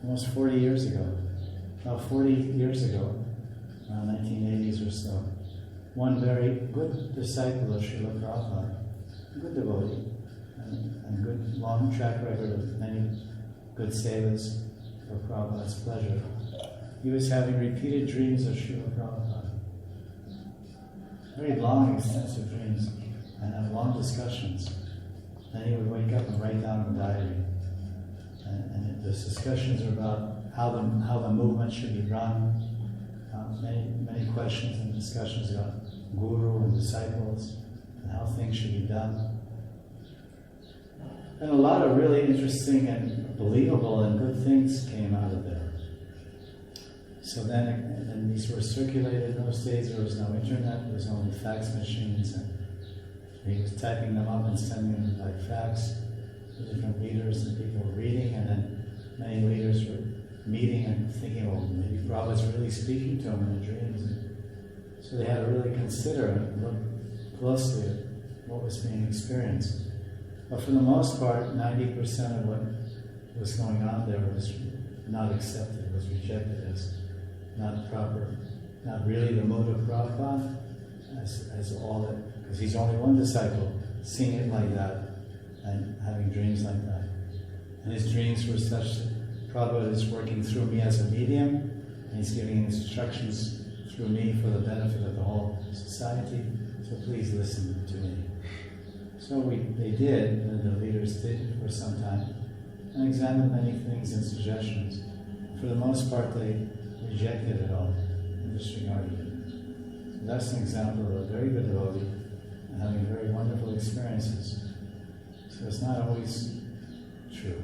almost 40 years ago. About 40 years ago, around 1980s or so, one very good disciple of Srila Prabhupada, a good devotee, and good long track record of many good sevas for Prabhupada's pleasure, he was having repeated dreams of Srila Prabhupada. Very long, extensive dreams, and have long discussions. Then he would wake up and write down in the diary. And those discussions are about how the movement should be run. Many questions and discussions about guru and disciples and how things should be done. And a lot of really interesting and believable and good things came out of there. So then these were circulated in those days. There was no internet, there was only fax machines, and he was typing them up and sending them by fax to different leaders, and people were reading, and then many leaders were meeting and thinking, well, maybe Prabhupada's really speaking to them in the dreams. And so they had to really consider and look closely at what was being experienced. But for the most part, 90% of what was going on there was not accepted, was rejected as not proper, not really the mode of Prabhupada, as all that, because he's only one disciple, seeing it like that and having dreams like that. And his dreams were such that Prabhupada is working through me as a medium, and he's giving instructions through me for the benefit of the whole society, so please listen to me. So they did, and the leaders did for some time, and examined many things and suggestions. For the most part, they rejected it all and disregarded it. So that's an example of a very good devotee and having very wonderful experiences. So it's not always true.